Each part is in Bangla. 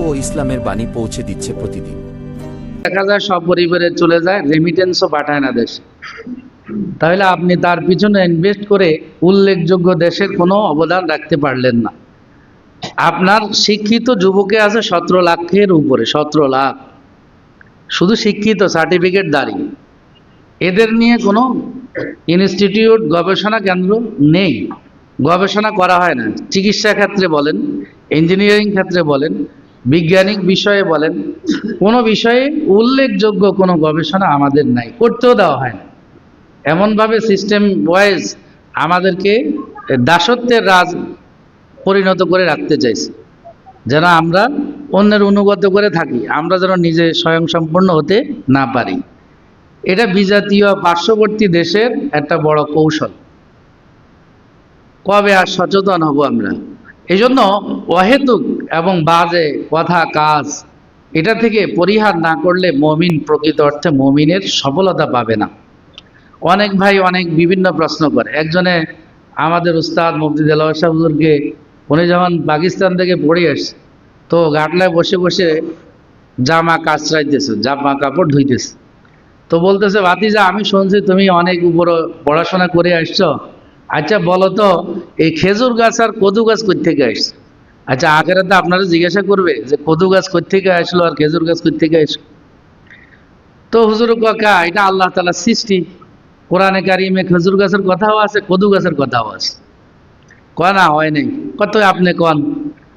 ও ইসলামের বাণী পৌঁছে দিচ্ছে প্রতিদিন। দেখা যায় সব পরিবারে চলে যায়, রেমিটেন্সও পাঠায় না দেশে। তাহলে আপনি তার পিছনে ইনভেস্ট করে উল্লেখযোগ্য দেশের কোনো অবদান রাখতে পারলেন না। আপনার শিক্ষিত যুবকে আছে 17 লাখের উপরে, 17 লাখ শুধু শিক্ষিত, সার্টিফিকেট দাঁড়িয়ে। এদের নিয়ে কোনো ইনস্টিটিউট, গবেষণা কেন্দ্র নেই, গবেষণা করা হয় না। চিকিৎসা ক্ষেত্রে বলেন, ইঞ্জিনিয়ারিং ক্ষেত্রে বলেন, বৈজ্ঞানিক বিষয়ে বলেন, কোনো বিষয়ে উল্লেখযোগ্য কোনো গবেষণা আমাদের নাই, করতেও দেওয়া হয় না। এমনভাবে সিস্টেম ওয়াইজ আমাদেরকে দাসত্বের রাজ পরিণত করে রাখতে চাইছে, যেন আমরা অন্যের অনুগত করে থাকি, আমরা যেন নিজে স্বয়ংসম্পূর্ণ হতে না পারি। এটা বিজাতীয় পার্শ্ববর্তী দেশের একটা বড় কৌশল। কবে আর সচেতন হব আমরা? এই জন্য অহেতুক এবং বাজে কথা, কাজ, এটা থেকে পরিহার না করলে মমিন প্রকৃত অর্থে মমিনের সফলতা পাবে না। অনেক ভাই অনেক বিভিন্ন প্রশ্ন করে। একজনে আমাদের উস্তাদ মুফতি দেলাওয়ার সাহেব হুজুরকে, উনি যখন পাকিস্তান থেকে পড়ে আসছে, তো গাটলায় বসে বসে জামা কাচরাইতেছে, জামা কাপড় ধুইতেছে। তো বলতেছে, ভাতিজা আমি শুনছি তুমি অনেক উপর পড়াশোনা করে আসছো, আচ্ছা বলো তো এই খেজুর গাছ আর কদু গাছ কই থেকে আসছে? আচ্ছা আখেরাতে আপনারা জিজ্ঞাসা করবে যে কদু গাছ কই থেকে আসলো আর খেজুর গাছ কই থেকে আসলো। তো হুজুর কাকা, এটা আল্লাহ তাআলার সৃষ্টি। কোরআনে কারিমে খেজুর গাছের কথাও আছে, কদু গাছের কথাও আছে। কয় না হয় নাই। কত আপনি কন,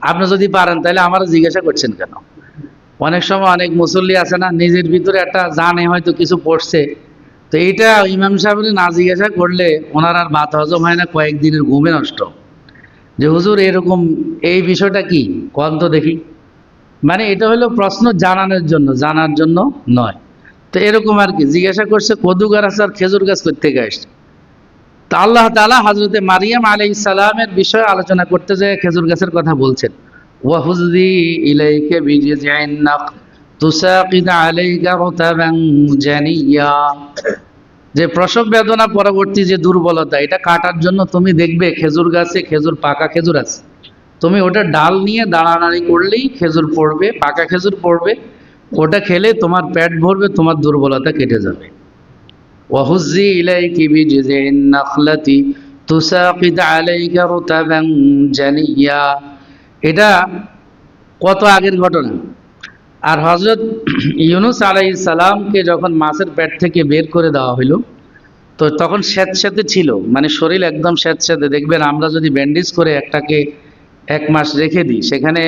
আপনি যদি পারেন তাহলে আমার জিজ্ঞাসা করছেন কেন? অনেক সময় অনেক মুসল্লি আছে না, নিজের ভিতরে একটা জানে হয়তো কিছু পড়ছে, তো এইটা ইমাম সাহেবের না জিজ্ঞাসা করলে ওনার আর ভাত হজম হয় না, কয়েকদিনের ঘুমে নষ্ট। যে হুজুর এরকম এই বিষয়টা কি, কন তো দেখি। মানে এটা হলো প্রশ্ন জানানোর জন্য, জানার জন্য নয়। তো এরকম আর কি জিজ্ঞাসা করছে কদু গাছ আর খেজুর গাছ কোথা থেকে আসছে। তো আল্লাহ তাআলা হযরতে মারিয়াম আলাইহিস সালামের বিষয়ে আলোচনা করতে যায় খেজুর গাছের কথা বলছেন। ওয়াহুযি ইলাইকা বিজিযআইন নাখ তুসাকিত আলাইকা রতাবান জানিয়া, যে প্রসব বেদনা পরবর্তী যে দুর্বলতা, এটা কাটার জন্য তুমি দেখবে খেজুর গাছে খেজুর, পাকা খেজুর আছে, তুমি ওটা ডাল নিয়ে দাঁড়ানাড়ি করলেই খেজুর পড়বে, পাকা খেজুর পড়বে, ওটা খেলে তোমার পেট ভরবে, তোমার দুর্বলতা কেটে যাবে। ওয়াহুযি ইলাইকি বিজিযআইন নাখলাতি তুসাকিত আলাইকা রতাবান জানিয়া, এটা কত আগের ঘটনা। আর হযরত ইউনূস আলাইহিস সালামকে যখন মাছের পেট থেকে বের করে দেওয়া হলো, তো তখন স্যাঁতস্যাঁতে ছিল, মানে শরীর একদম স্যাঁতস্যাঁতে। দেখবেন আমরা যদি ব্যান্ডেজ করে একটাকে 1 মাস রেখে দিই, সেখানে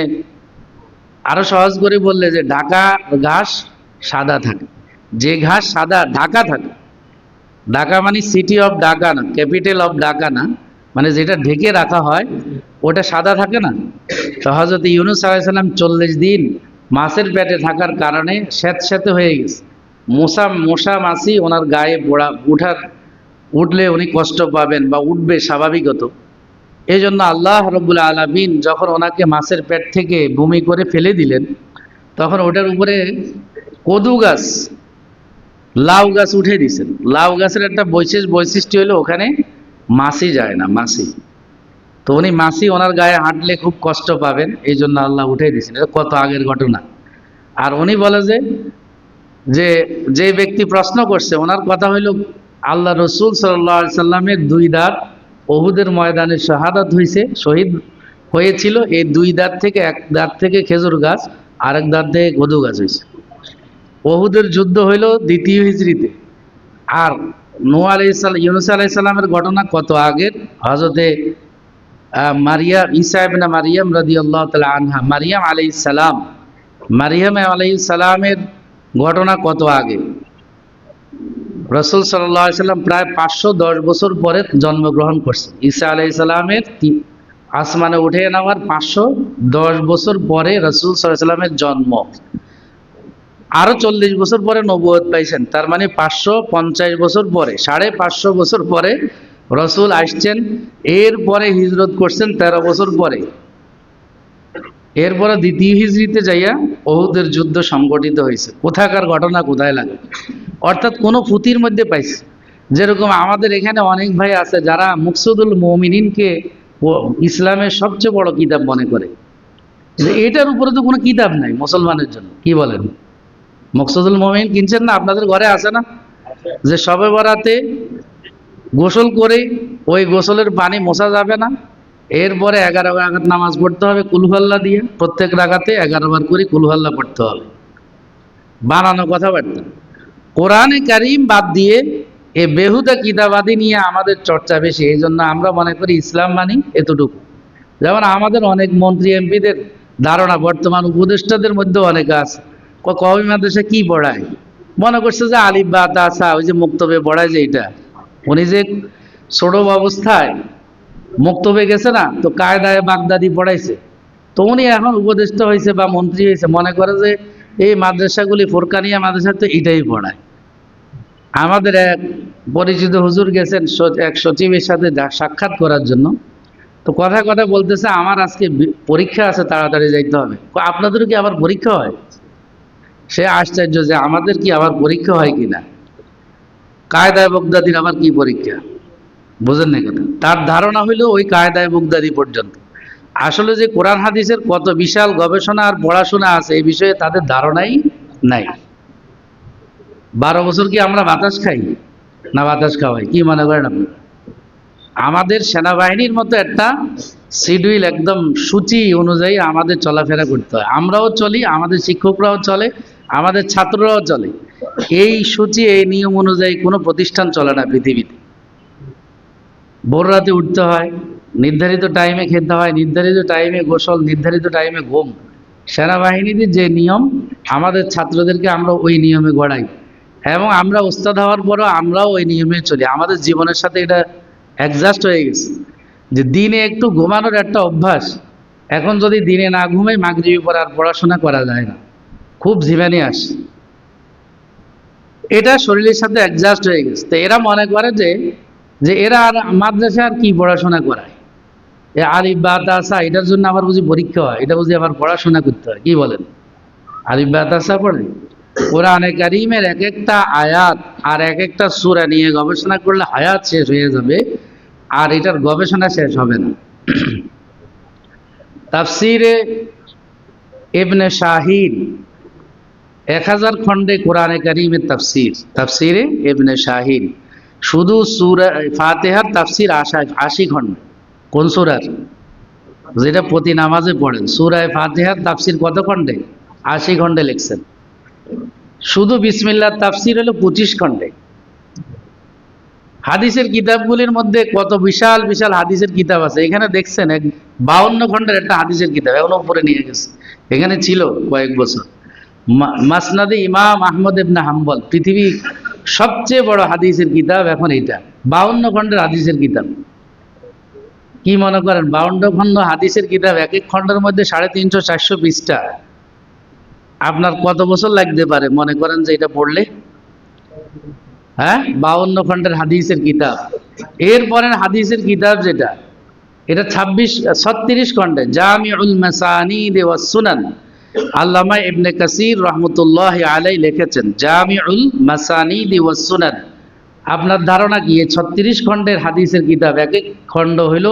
আরো সহজ করে বললে যে ঢাকা ঘাস সাদা থাকে, যে ঘাস সাদা ঢাকা থাকে, ঢাকা মানে সিটি অফ ঢাকা না, ক্যাপিটাল অফ ঢাকা না, মানে যেটা ঢেকে রাখা হয় ওটা সাদা থাকে না। তো হযরত ইউনূস আলাইহিস সালাম 40 দিন মাছের পেটে থাকার কারণে স্যাঁতস্যাঁতে হয়ে গেছে। মশা মাছি ওনার গায়ে উঠলে উনি কষ্ট পাবেন বা উঠবে স্বাভাবিকত। এই জন্য আল্লাহ রাব্বুল আলামিন যখন ওনাকে মাছের পেট থেকে বমি করে ফেলে দিলেন, তখন ওটার উপরে কদু গাছ, লাউ গাছ উঠে দিয়েছেন। লাউ গাছের একটা বৈশিষ্ট্য হলো ওখানে মাছি যায় না, মাছি। তো উনি মাছি ওনার গায়ে হাঁটলে খুব কষ্ট পাবেন, এই জন্য আল্লাহ উঠে দিয়েছেন। এটা কত আগের ঘটনা। আর উনি বলে যে ব্যক্তি প্রশ্ন করছে, ওনার কথা হইল আল্লাহ রসুল সাল্লাল্লাহু আলাইহি সাল্লামের 2 দাঁত উহুদের ময়দানে শাহাদাত হয়েছে, শহীদ হয়েছিল। এই 2 দাঁত থেকে, এক দাঁত থেকে খেজুর গাছ, আরেক দাঁত থেকে কদু গাছ হয়েছে। উহুদের যুদ্ধ হইল 2য় হিজরিতে। আর ইউনূস আলাইহিস সালামের ঘটনা কত আগের। হযরতে ঈসা ইবনে মারিয়াম রাদিয়াল্লাহু তাআলা আনহা, মারিয়াম আলাইহিস সালামের ঘটনা কত আগে। রাসূল সাল্লাল্লাহু আলাইহি সাল্লাম প্রায় 510 বছর পরে জন্মগ্রহণ করছেন। ঈসা আলাইহিস সালামের আসমানে উঠে নেওয়ার 510 বছর পরে রাসূল সাল্লাল্লাহু আলাইহি সাল্লামের জন্ম। আরো 40 বছর পরে নবুয়ত পাইছেন, তার মানে 550 বছর পরে, 550 বছর পরে রসুল আসছেন। এরপরে হিজরত করছেন 13 বছর পরে। এরপরে 2য় হিজরিতে যাইয়া উহুদের যুদ্ধ সংগঠিত হয়েছে। কোথাকার ঘটনা কোথায় লাগে, অর্থাৎ কোন পুঁথির মধ্যে পাইছে। যেরকম আমাদের এখানে অনেক ভাই আছে যারা মুকসুদুল মুমিনিনকে ইসলামের সবচেয়ে বড় কিতাব মনে করে। যে এটার উপরে তো কোনো কিতাব নাই মুসলমানের জন্য, কি বলেন? মকসুদুল মুমিন কিনছেন না? আপনাদের ঘরে আছে না? যে শবে বরাতে গোসল করে ওই গোসলের পানি মোছা যাবে না, এরপরে 11 রাকাত নামাজ পড়তে হবে কুলহুয়াল্লাহ দিয়ে, প্রত্যেক রাকাতে 11 বার করে কুলহুয়াল্লাহ পড়তে হবে। বানানো কথাবার্তা। কোরআনে কারিম বাদ দিয়ে এ বেহুদা কিতাবাদি নিয়ে আমাদের চর্চা বেশি। এই জন্য আমরা মনে করি ইসলাম মানি এতটুকু। যেমন আমাদের অনেক মন্ত্রী এমপিদের ধারণা, বর্তমান উপদেষ্টাদের মধ্যে অনেকে আছে, কওমি মাদ্রাসা কি পড়ায়, মনে করছে যে আলিফ বা তা সা, ওই যে মুক্তবে পড়ায় যে এটা। উনি যে ছোট অবস্থায় মুক্তবে গেছে না, তো কায়দায় বাগদাদি পড়াইছে, তো উনি এখন উপদেষ্টা হয়েছে বা মন্ত্রী হয়েছে, মনে করে যে এই মাদ্রাসাগুলি ফোরকানিয়া মাদ্রাসা তো এটাই পড়ায়। আমাদের এক পরিচিত হুজুর গেছেন এক সচিবের সাথে সাক্ষাৎ করার জন্য, তো কথা কথা বলতেছে আমার আজকে পরীক্ষা আছে, তাড়াতাড়ি যাইতে হবে। আপনাদেরও কি আবার পরীক্ষা হয়? সে আশ্চর্য যে আমাদের কি আবার পরীক্ষা হয় কিনা, কায়দায় বগদাদির আবার কি পরীক্ষা, বুঝেন না কথা। তার ধারণা হইল ওই কায়দায় বগদাদি পর্যন্ত। আসলে যে কোরআন হাদিসের কত বিশাল গবেষণা আর পড়াশোনা আছে এই বিষয়ে তাদের ধারণাই নাই। 12 বছর কি আমরা বাতাস খাই না বাতাস খাওয়াই, কি মনে করেন আপনি? আমাদের সেনাবাহিনীর মতো একটা শিডিউল, একদম সূচি অনুযায়ী আমাদের চলাফেরা করতে হয়। আমরাও চলি, আমাদের শিক্ষকরাও চলে, আমাদের ছাত্ররাও চলে। এই সূচি, এই নিয়ম অনুযায়ী কোনো প্রতিষ্ঠান চলে না পৃথিবীতে। ভোর রাতে উঠতে হয়, নির্ধারিত টাইমে খেতে হয়, নির্ধারিত টাইমে গোসল, নির্ধারিত টাইমে ঘুম। সেনাবাহিনীতে যে নিয়ম, আমাদের ছাত্রদেরকে আমরা ওই নিয়মে গড়াই, এবং আমরা ওস্তাদ হওয়ার পরও আমরাও ওই নিয়মে চলি। আমাদের জীবনের সাথে এটা অ্যাডজাস্ট হয়ে গেছে যে দিনে একটু ঘুমানোর একটা অভ্যাস। এখন যদি দিনে না ঘুমাই, মাগরিবি পরে আর পড়াশোনা করা যায় না, খুব ঝিমানি আসে। এটা শরীরের সাথে অ্যাডজাস্ট হয়ে গেছে। তো এরা মনে করে যে যে এরা আর মাদ্রাসা আর কি পড়াশোনা করায়, এ আলিফ বা তা সা এটার জন্য আবার বুঝি পরীক্ষা হয়, এটা বুঝি আবার পড়াশোনা করতে হয়, কি বলেন? আলিফ বা তা সা পড়ে কোরআনে কারিমের এক একটা আয়াত আর এক একটা সূরা নিয়ে গবেষণা করলে হায়াত শেষ হয়ে যাবে, আর এটার গবেষণা শেষ হবে না। তাফসিরে ইবনে শাহিন 1000 খণ্ডে কোরআনে কারিমের তাফসির। তাফসিরে ইবনে শাহিন শুধু সূরা ফাতিহার তাফসির 80 খণ্ড। কোন সূরার? যেটা প্রতি নামাজে পড়েন, সূরা ফাতিহার তাফসির কত খণ্ডে? 80 খণ্ডে লিখছেন। শুধু বিসমিল্লাহর তাফসির হলো 25 খণ্ডে। হাদিসের কিতাবগুলির মধ্যে কত বিশাল বিশাল হাদিসের কিতাব আছে। এখানে দেখছেন 52 খণ্ডের একটা হাদিসের কিতাব, এখন উপরে নিয়ে গেছে। এখানে ছিল কয়েক বছর। মাসনাদে ইমাম আহমদ ইবনে হাম্বল, পৃথিবীর সবচেয়ে বড় হাদিসের কিতাব এখন এটা, 52 খণ্ডের হাদিসের কিতাব। কি মনে করেন 52 খণ্ড হাদিসের কিতাব, এক এক খণ্ডের মধ্যে 350-400 পৃষ্ঠা, আপনার কত বছর লাগতে পারে মনে করেন যে এটা পড়লে? হ্যাঁ, 52 খণ্ডের হাদিসের কিতাব। এরপরের হাদিসের কিতাব যেটা, এটা 36 খণ্ডে, জামিউল মাসানিদ ওয়াস সুনান। আল্লামা ইবনে কাসির রহমতুল্লাহ আলাই লিখেছেন জামিউল মাসানিদ ওয়াস সুনান। আপনার ধারণা কি এই 36 খণ্ডের হাদিসের কিতাব, এক এক খণ্ড হইল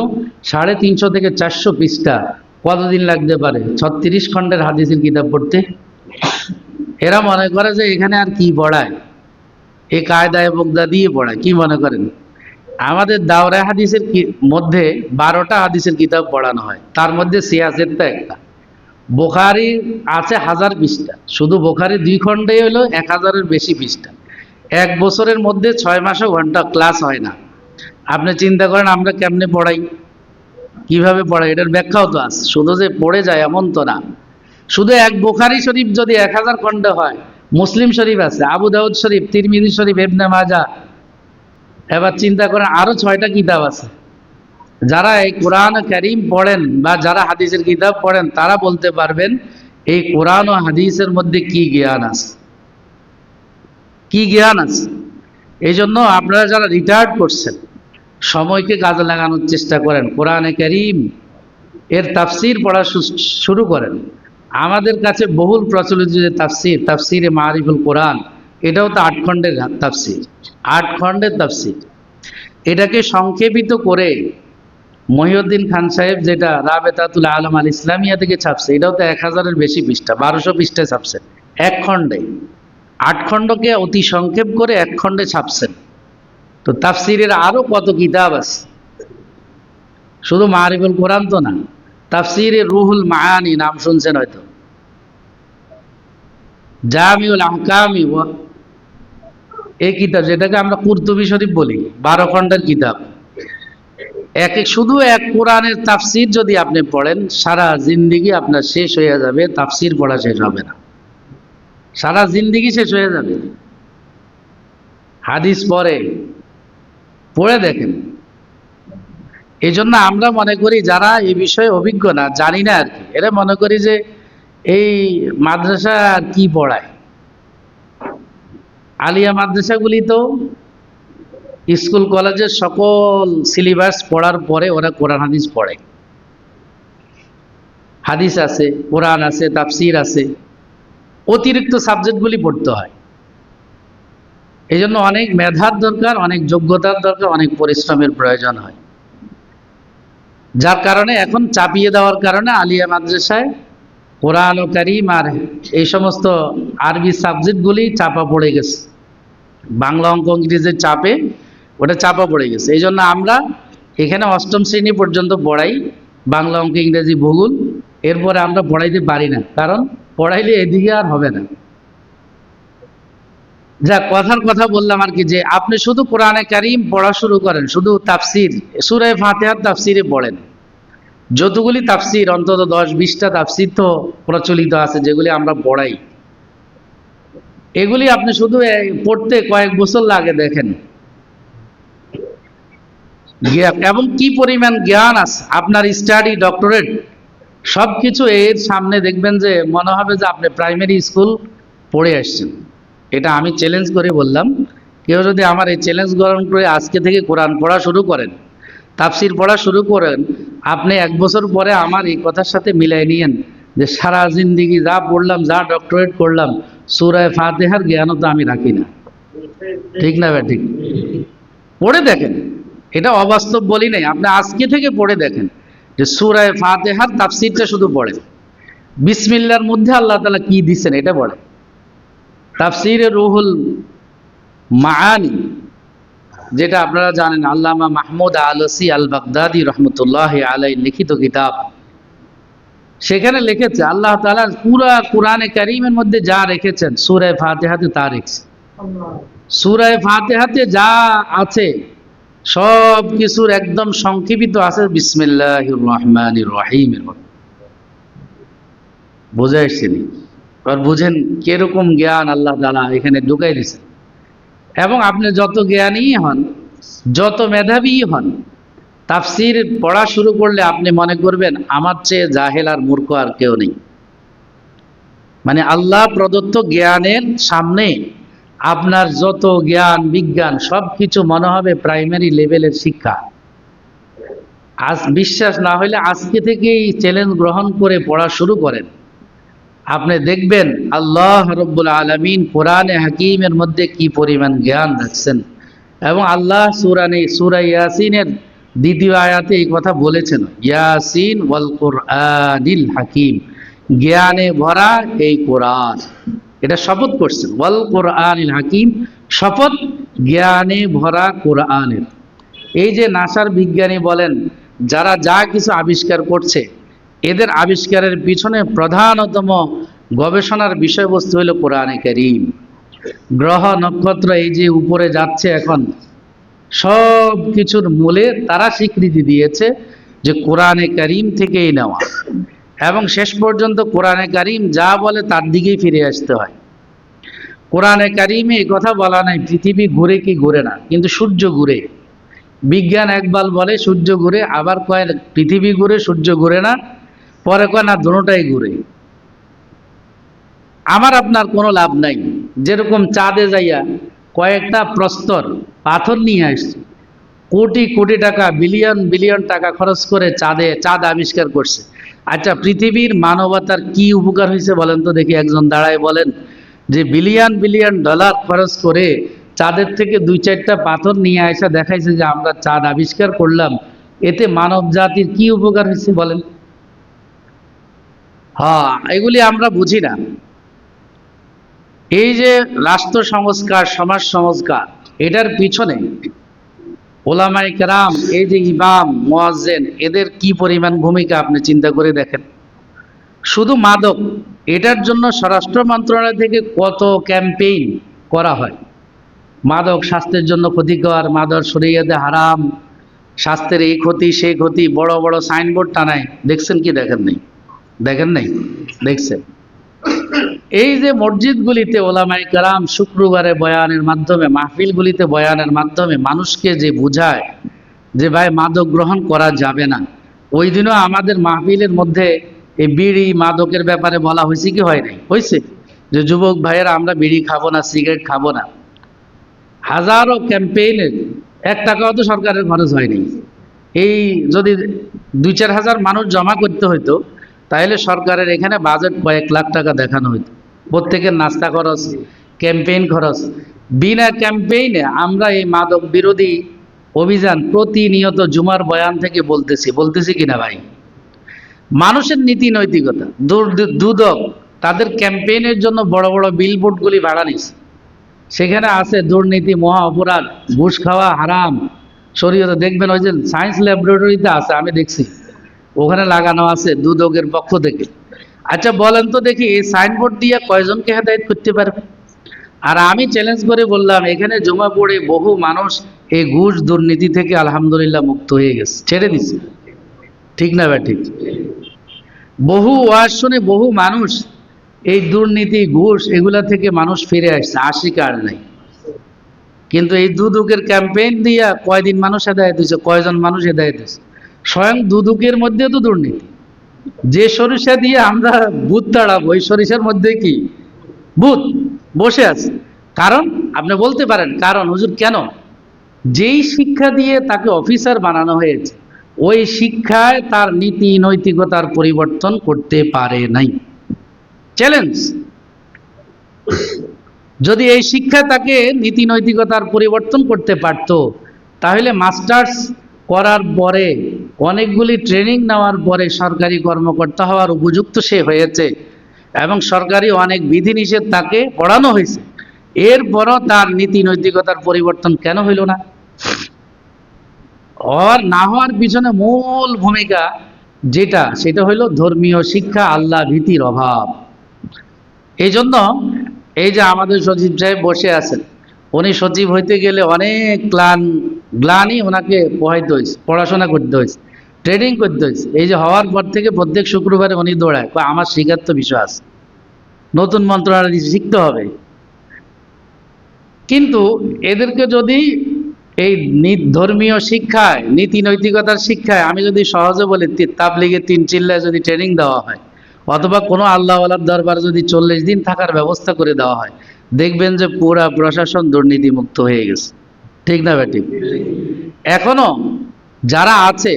350 থেকে 400 পৃষ্ঠা, কতদিন লাগতে পারে 36 খণ্ডের হাদিসের কিতাব পড়তে? এরা মনে করে যে এখানে আর কি পড়ায়, এই কায়দায় বগদা দিয়ে পড়ায়, কি মনে করেন? আমাদের দাওরা হাদিসের মধ্যে 12টা হাদিসের কিতাব পড়ানো হয়, তার মধ্যে সিয়াসেরটা একটা। বুখারী আছে 1000 পৃষ্ঠা, শুধু বুখারী 2 খণ্ডেই হলো 1000-এর বেশি পৃষ্ঠা। এক বছরের মধ্যে 6 মাসও ঘন্টা ক্লাস হয় না। আপনি চিন্তা করেন আমরা কেমনে পড়াই, কিভাবে পড়াই, এটার ব্যাখ্যাও তো আছে। শুধু যে পড়ে যায় এমন তো না। শুধু এক বুখারী শরীফ যদি 1000 খণ্ডে হয়, মুসলিম শরীফ আছে, আবু দাউদ শরীফ, তিরমিজি শরীফ, ইবনে মাজাহ, এবার চিন্তা করেন আরো 6টা কিতাব আছে। যারা এই কোরআন কারীম পড়েন বা যারা হাদিসের কিতাব পড়েন, তারা বলতে পারবেন এই কোরআন ও হাদিসের মধ্যে কি জ্ঞান আছে, কি জ্ঞান আছে। এই জন্য আপনারা যারা রিটায়ার্ড করছেন, সময়কে কাজে লাগানোর চেষ্টা করেন, কোরআনে কারীম এর তাফসির পড়া শুরু করেন। আমাদের কাছে বহুল প্রচলিত যে তাফসির, তাফসিরে মারিফুল কোরআন, এটাও তো 8 খণ্ডের তাফসির, 8 খণ্ডের তাফসির। এটাকে সংক্ষেপিত করে মহিউদ্দিন খান সাহেব যেটা রাবেতাতুল আলম আল ইসলামিয়া থেকে ছাপছে, এটাও তো 1000-এর বেশি পৃষ্ঠা, 1200 পৃষ্ঠায় ছাপছে এক খণ্ডে। 8 খণ্ডকে অতি সংক্ষেপ করে এক খণ্ডে ছাপছেন। তো তাফসিরের আরো কত কিতাব আছে, শুধু মারিফুল কোরআন তো না, তাফসিরে রুহুল মাআনি নাম শুনছেন হয়তো, জামিউল আহকামি, এই কিতাব যেটাকে আমরা কুরতুবী শরীফ বলি, 12 খণ্ডের কিতাব। শুধু এক কোরআনের তাফসির যদি আপনি পড়েন, সারা জিন্দেগি আপনার শেষ হয়ে যাবে, তাফসির পড়া শেষ হবে না, সারা জিন্দেগি শেষ হয়ে যাবে। হাদিস পড়ে দেখেন। এই জন্য আমরা মনে করি যারা এই বিষয়ে অভিজ্ঞ না, জানি না আর কি, এরা মনে করি যে এই মাদ্রাসা আর কি পড়ায়। আলিয়া মাদ্রাসাগুলি তো স্কুল কলেজের সকল সিলেবাস পড়ার পরে ওরা কোরআন হাদিস পড়ে। হাদিস আছে, কোরআন আছে, তাফসির আছে, অতিরিক্ত সাবজেক্টগুলি পড়তে হয়। এই জন্য অনেক মেধার দরকার, অনেক যোগ্যতার দরকার, অনেক পরিশ্রমের প্রয়োজন হয়। যার কারণে এখন চাপিয়ে দেওয়ার কারণে আলিয়া মাদ্রাসায় কোরআন ও কারীম আর এই সমস্ত আরবি সাবজেক্টগুলি চাপা পড়ে গেছে। বাংলা, অঙ্ক, ইংরেজির চাপে ওটা চাপা পড়ে গেছে। এই জন্য আমরা এখানে 8ম শ্রেণী পর্যন্ত পড়াই, বাংলা, অঙ্ক, ইংরেজি, ভূগোল। এরপরে আমরা পড়াইতে পারি না, কারণ পড়াইলে এদিকে আর হবে না। যা কথার কথা বললাম আর কি, যে আপনি শুধু কোরআনে কারীম পড়া শুরু করেন, শুধু তাফসির সূরা ফাতিহার তাফসিরে পড়েন। যতগুলি তাফসির, অন্তত 10-20টা তাফসির তো প্রচলিত আছে যেগুলি আমরা পড়াই, এগুলি আপনি শুধু পড়তে কয়েক বছর লাগে দেখেন, এবং কি পরিমাণ জ্ঞান আছে আপনার, স্টাডি, ডক্টরেট সবকিছু এর সামনে দেখবেন যে মনে হবে যে আপনি প্রাইমারি স্কুল পড়ে আসছেন। এটা আমি চ্যালেঞ্জ করে বললাম, কেউ যদি আমার এই চ্যালেঞ্জ গ্রহণ করে আজকে থেকে কোরআন পড়া শুরু করেন, তাফসির পড়া শুরু করেন, আপনি 1 বছর পরে আমার এই কথার সাথে মিলাই নিয়েন যে সারা জিন্দেগি যা পড়লাম, যা ডক্টরেট করলাম, সূরা ফাতিহার জ্ঞানও তো আমি রাখি না। ঠিক না ভাই? ঠিক। পড়ে দেখেন, এটা অবাস্তব বলি নাই, আপনি আজকে থেকে পড়ে দেখেন যে সূরা ফাতিহার তাফসিরটা শুধু পড়েন, বিসমিল্লাহর মধ্যে আল্লাহ তাআলা কি দিচ্ছেন এটা পড়েন। তাফসিরে রুহুল মাআনি, যেটা আপনারা জানেন আল্লামা মাহমুদ আলসি আল বাগদাদি রহমতুল্লাহ আলাই লিখিত কিতাব, সেখানে লিখেছে আল্লাহ তাআলা পুরা কোরআনে কারীমের মধ্যে যা রেখেছেন সূরা ফাতিহাতে তা রেখেছেন। সূরা ফাতিহাতে যা আছে সব কিছুর একদম সংক্ষিপ্ত আছে বিসমিল্লাহির রহমানির রহিমের মধ্যে। বুঝে আসছেনি? আর বুঝেন কিরকম জ্ঞান আল্লাহ তাআলা এখানে ঢুকাই দিয়েছেন। এবং আপনি যত জ্ঞানী হন, যত মেধাবী হন, তাফসির পড়া শুরু করলে আপনি মনে করবেন আমার চেয়ে জাহেল আর মূর্খ আর কেউ নেই। মানে আল্লাহ প্রদত্ত জ্ঞানের সামনে আপনার যত জ্ঞান, বিজ্ঞান সবকিছু মনে হবে প্রাইমারি লেভেলের শিক্ষা। আজ বিশ্বাস না হলে আজকে থেকেই চ্যালেঞ্জ গ্রহণ করে পড়া শুরু করেন, আপনি দেখবেন আল্লাহ রাব্বুল আলামিন কোরআনে হাকিমের মধ্যে কি পরিমাণ জ্ঞান রাখছেন। এবং আল্লাহ সূরা ইয়াসিনের 2য় আয়াতে এই কথা বলেছেন, ইয়াসিন ওয়াল কুরআনিল হাকিম, জ্ঞানে ভরা এই কোরআন। এটা শপথ করছেন, ওয়াল কুরআনিল হাকিম, শপথ জ্ঞানে ভরা কোরআনের। এই যে নাসার বিজ্ঞানী বলেন, যারা যা কিছু আবিষ্কার করছে, এদের আবিষ্কারের পিছনে প্রধানতম গবেষণার বিষয়বস্তু হলো কোরআনে কারীম। গ্রহ নক্ষত্র এই যে উপরে যাচ্ছে এখন, সব কিছুর মূলে তারা স্বীকৃতি দিয়েছে যে কোরআনে কারীম থেকেই নেওয়া। এবং শেষ পর্যন্ত কোরআনে কারীম যা বলে তার দিকেই ফিরে আসতে হয়। কোরআনে কারীমে এই কথা বলা নাই পৃথিবী ঘুরে কি ঘুরে না, কিন্তু সূর্য ঘুরে। বিজ্ঞান একবার বলে সূর্য ঘুরে, আবার কয় পৃথিবী ঘুরে, সূর্য ঘুরে না, পরে কয় না দুটোটাই ঘুরে। আমার আপনার কোনো লাভ নাই। যেরকম চাঁদে যাইয়া কয়েকটা প্রস্তর পাথর নিয়ে আসছে, কোটি কোটি টাকা, বিলিয়ন বিলিয়ন টাকা খরচ করে চাঁদ আবিষ্কার করছে। আচ্ছা, পৃথিবীর মানবতার কি উপকার হয়েছে বলেন তো দেখি, একজন দাঁড়ায় বলেন যে বিলিয়ন বিলিয়ন ডলার খরচ করে চাঁদের থেকে 2-4টা পাথর নিয়ে আসা দেখাইছে যে আমরা চাঁদ আবিষ্কার করলাম, এতে মানব জাতির কি উপকার হয়েছে বলেন? হ্যাঁ, এগুলি আমরা বুঝি না। এই যে রাষ্ট্র সংস্কার, সমাজ সংস্কার, এটার পিছনে ওলামায়ে কেরাম, এই যে ইমাম মুয়াজ্জিন, এদের কি পরিমাণ ভূমিকা আপনি চিন্তা করে দেখেন। শুধু মাদক, এটার জন্য স্বরাষ্ট্র মন্ত্রণালয় থেকে কত ক্যাম্পেইন করা হয়। মাদক স্বাস্থ্যের জন্য ক্ষতিকর, মাদক শরীয়তে হারাম, স্বাস্থ্যের এই ক্ষতি সেই ক্ষতি, বড় বড় সাইনবোর্ড টানায়। দেখছেন কি দেখেন নাই? দেখেন নাই? দেখছেন। এই যে মসজিদগুলিতে ওলামায়ে কেরাম শুক্রবারে বয়ানের মাধ্যমে, মাহফিলগুলিতে বয়ানের মাধ্যমে মানুষকে যে বুঝায় যে ভাই মাদক গ্রহণ করা যাবে না, ওই দিনও আমাদের মাহফিলের মধ্যে এই বিড়ি মাদকের ব্যাপারে বলা হয়েছে কি হয় নাই? হয়েছে যে যুবক ভাইয়েরা আমরা বিড়ি খাবো না, সিগারেট খাবো না। হাজারো ক্যাম্পেইনের 1 টাকাও তো সরকারের খরচ হয়নি। এই যদি 2-4 হাজার মানুষ জমা করতে হইতো, তাহলে সরকারের এখানে বাজেট কয়েক লাখ টাকা দেখানো হইতো। প্রত্যেকের নাস্তা খরচ, ক্যাম্পেইন খরচ। বিনা ক্যাম্পেইনে আমরা এই মাদক বিরোধী অভিযান প্রতিনিয়ত জুমার বয়ান থেকে বলতেছি কিনা ভাই? মানুষের নীতি নৈতিকতা, দুদক তাদের ক্যাম্পেইনের জন্য বড় বড় বিলবোর্ডগুলি ভাড়া নিছে। সেখানে আছে দুর্নীতি, মহা অপরাধ, ঘুষ খাওয়া হারাম, শরীয়তে দেখবেন ওই যে সায়েন্স ল্যাবরেটরিতে আছে, আমি দেখছি ওখানে লাগানো আছে দুদকের পক্ষ থেকে। আচ্ছা বলেন তো দেখি, এই সাইনবোর্ড দিয়ে কয়জনকে হেদায়েত করতে পারবে? আর আমি চ্যালেঞ্জ করে বললাম, এখানে জমা পড়ে বহু মানুষ এই ঘুষ দুর্নীতি থেকে আলহামদুলিল্লাহ মুক্ত হয়ে গেছে, ছেড়ে দিছে। ঠিক না ভাই? ঠিক। বহু ওয়াজ শুনে বহু মানুষ এই দুর্নীতি, ঘুষ, এগুলা থেকে মানুষ ফিরে আসছে, আশিকার নাই। কিন্তু এই দুদকের ক্যাম্পেইন দিয়া কয়দিন মানুষ হেদায়েত হয়েছে? কয়জন মানুষ হেদায়েত হয়েছে? স্বয়ং দুদকের মধ্যে তো দুর্নীতি। যে সরিষা দিয়ে আমরা ভূত তাড়াবো, ওই সরিষার মধ্যে কি ভূত বসে আছে? কারণ আপনি বলতে পারেন, কারণ হুজুর কেন? যেই শিক্ষা দিয়ে তাকে অফিসার বানানো হয়েছে, ওই শিক্ষায় তার নীতি নৈতিকতার পরিবর্তন করতে পারে নাই। চ্যালেঞ্জ। যদি এই শিক্ষা তাকে নীতি নৈতিকতার পরিবর্তন করতে পারত, তাহলে মাস্টার্স করার পরে, অনেকগুলি ট্রেনিং নেওয়ার পরে সরকারি কর্মকর্তা হওয়ার উপযুক্ত সে হয়েছে, এবং সরকারি অনেক বিধিনিষেধ তাকে পড়ানো হয়েছে, এরপরও তার নীতি নৈতিকতার পরিবর্তন কেন হইল না? আর না হওয়ার পিছনে মূল ভূমিকা যেটা, সেটা হইল ধর্মীয় শিক্ষা, আল্লাহ ভীতির অভাব। এই জন্য এই যে আমাদের সচিব সাহেব বসে আছেন, উনি সচিব হইতে গেলে অনেক গ্লানি ওনাকে পোহাইতে হয়েছে, পড়াশোনা করতে হয়েছে, ট্রেনিং করতে হয়েছে। এই যে হওয়ার পর থেকে প্রত্যেক শুক্রবারে উনি দৌড়ায়, আমার শিখার তো বিষয় আছে, নতুন মন্ত্রণালয় শিখতে হবে। কিন্তু এদেরকে যদি এই ধর্মীয় শিক্ষায়, নীতি নৈতিকতার শিক্ষায় আমি যদি সহজে বলি, তাবলীগের 3 চিল্লায় যদি ট্রেনিং দেওয়া হয়, অথবা কোনো আল্লাহওয়ালার দরবার যদি 40 দিন থাকার ব্যবস্থা করে দেওয়া হয়, দেখবেন যে পুরা প্রশাসন দুর্নীতি মুক্ত হয়ে গেছে। ঠিক না ঠিক? এখনো যারা আছে,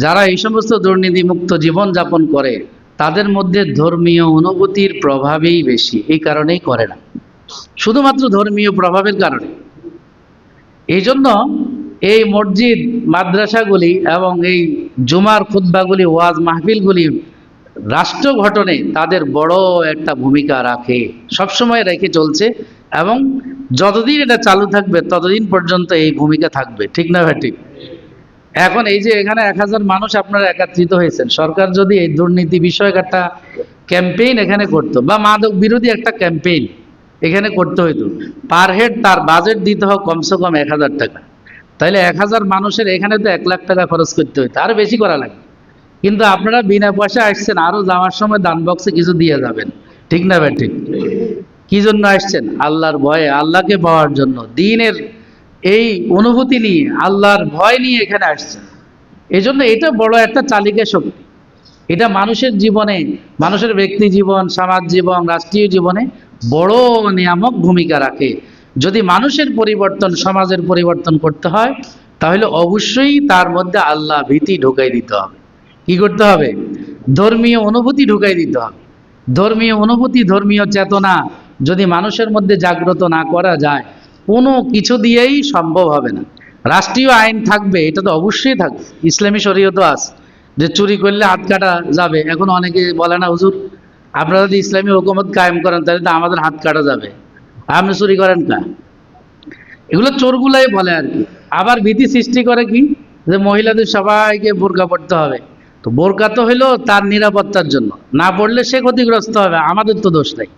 যারা এই সমস্ত দুর্নীতি মুক্ত জীবন যাপন করে, তাদের মধ্যে ধর্মীয় অনুভূতির প্রভাবেই বেশি। এই কারণেই করে না, শুধুমাত্র ধর্মীয় প্রভাবের কারণে। এই জন্য এই মসজিদ, মাদ্রাসাগুলি এবং এই জুমার খুতবাগুলি, ওয়াজ মাহফিলগুলি রাষ্ট্র গঠনে তাদের বড় একটা ভূমিকা রাখে, সবসময় রেখে চলছে, এবং যতদিন এটা চালু থাকবে ততদিন পর্যন্ত এই ভূমিকা থাকবে। ঠিক না ভাই? ঠিক। এখন এই যে এখানে 1000 মানুষ আপনারা একত্রিত হয়েছেন, সরকার যদি এই দুর্নীতি বিষয়ক একটা ক্যাম্পেইন এখানে করতো, বা মাদক বিরোধী একটা ক্যাম্পেইন এখানে করতে হইতো, পার হেড তার বাজেট দিতে হবে কমসে কম 1000 টাকা। তাহলে 1000 মানুষের এখানে তো 1 লাখ টাকা খরচ করতে হইতো, আরো বেশি করা লাগে। কিন্তু আপনারা বিনা পয়সা আসছেন, আরো যাওয়ার সময় দান বক্সে কিছু দিয়ে যাবেন। ঠিক না ভাই? ঠিক। কি জন্য আসছেন? আল্লাহর ভয়ে, আল্লাহকে পাওয়ার জন্য, দ্বীনের এই অনুভূতি নিয়ে, আল্লাহর ভয় নিয়ে এখানে আসছেন। এই জন্য এটা বড় একটা চালিকা শক্তি। এটা মানুষের জীবনে, মানুষের ব্যক্তি জীবন, সমাজ জীবন, রাষ্ট্রীয় জীবনে বড় নিয়ামক ভূমিকা রাখে। যদি মানুষের পরিবর্তন, সমাজের পরিবর্তন করতে হয়, তাহলে অবশ্যই তার মধ্যে আল্লাহ ভীতি ঢুকাই দিতে হবে। কি করতে হবে? ধর্মীয় অনুভূতি ঢুকাই দিতে হবে। ধর্মীয় অনুভূতি, ধর্মীয় চেতনা যদি মানুষের মধ্যে জাগ্রত না করা যায়, কোনো কিছু দিয়েই সম্ভব হবে না। রাষ্ট্রীয় আইন থাকবে, এটা তো অবশ্যই থাকবে, ইসলামী শরীয়তও আছে যে চুরি করলে হাত কাটা যাবে। এখন অনেকে বলে না হুজুর আপনারা যদি ইসলামী হুকুমত কায়েম করেন তাহলে তো আমাদের হাত কাটা যাবে, আপনি চুরি করেন না। এগুলো চোরগুলাই বলে আর কি। আবার ভীতি সৃষ্টি করে কি, যে মহিলাদের সবাইকে বোরকা পড়তে হবে। তো বোরকা তো হইলো তার নিরাপত্তার জন্য, না পড়লে সে ক্ষতিগ্রস্ত হবে, আমাদের তো দোষ নেই।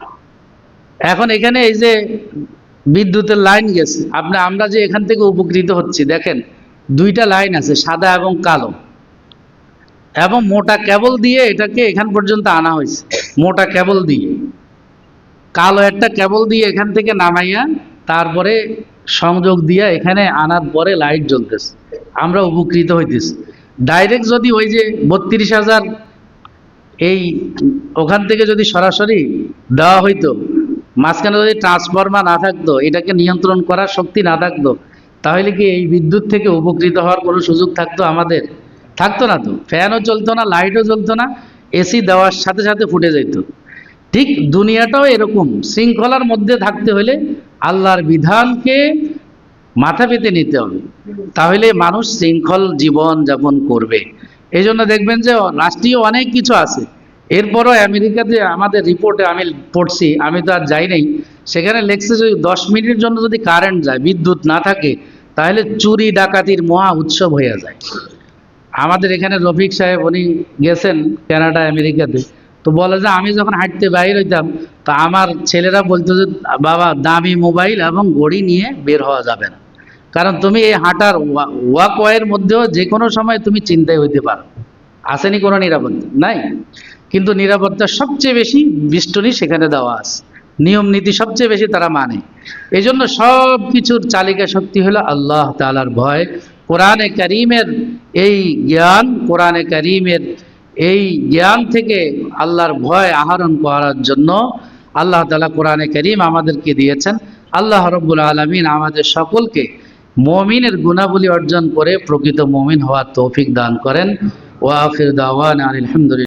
এখন এখানে এই যে বিদ্যুতের লাইন গেছে, আমরা যে এখান থেকে উপকৃত হচ্ছি, দেখেন দুইটা লাইন আছে, সাদা এবং কালো, এবং মোটা কেবল দিয়ে এটাকে এখান পর্যন্ত আনা হয়েছে, মোটা কেবল দিয়ে। কালো একটা কেবল দিয়ে এখান থেকে নামাইয়া তারপরে সংযোগ দিয়া এখানে আনার পরে লাইট জ্বলতেছে, আমরা উপকৃত হইতেছি। ডাইরেক্ট যদি ওই যে 32,000 এই ওখান থেকে যদি সরাসরি দেওয়া হইতো, মাঝখানে যদি ট্রান্সফরমার না থাকতো, এটাকে নিয়ন্ত্রণ করার শক্তি না থাকতো, তাহলে কি এই বিদ্যুৎ থেকে উপকৃত হওয়ার কোনো সুযোগ থাকতো আমাদের? থাকতো না তো। ফ্যানও চলতো না, লাইটও চলতো না, এসি দেওয়ার সাথে সাথে ফুটে যেত। ঠিক দুনিয়াটাও এরকম, শৃঙ্খলার মধ্যে থাকতে হলে আল্লাহর বিধানকে মাথা পেতে নিতে হবে, তাহলে মানুষ শৃঙ্খল জীবন যাপন করবে। এই জন্য দেখবেন যে রাষ্ট্রীয় অনেক কিছু আছে। এরপরও আমেরিকাতে আমাদের রিপোর্টে আমি পড়ছি, আমি তো আর যাই নাই, সেখানে লেখছে যে 10 মিনিটের জন্য যদি কারেন্ট যায়, বিদ্যুৎ না থাকে, তাহলে চুরি ডাকাতির মহা উৎসব হয়ে যায়। আমাদের এখানে রফিক সাহেব উনি গেছেন কানাডা আমেরিকাতে, তো বলে যে আমি যখন হাঁটতে বাইর হইতাম, তো আমার ছেলেরা বলতো যে বাবা দামি মোবাইল এবং ঘড়ি নিয়ে বের হওয়া যাবে না, কারণ তুমি এই হাঁটার ওয়াকওয়ের মধ্যেও যে কোনো সময় তুমি চিন্তায় হইতে পারো। আসেনি কোনো নিরাপত্তা নাই, কিন্তু নিরাপত্তা সবচেয়ে বেশি বিষ্টনী সেখানে দেওয়া আছে, নিয়ম নীতি সবচেয়ে বেশি তারা মানে। এই জন্য সব কিছুর চালিকা শক্তি হলো আল্লাহ তাআলার ভয়। কোরআনে কারীমের এই জ্ঞান, কোরআনে কারীমের এই জ্ঞান থেকে আল্লাহর ভয় আহরণ করার জন্য আল্লাহ তাআলা কোরআনে কারীম আমাদেরকে দিয়েছেন। আল্লাহ রাব্বুল আলামিন আমাদের সকলকে মুমিনের গুণাবলী অর্জন করে প্রকৃত মুমিন হওয়ার তৌফিক দান করেন। ওয়া আখির দাওয়ানা আলহামদুলিল্লাহ।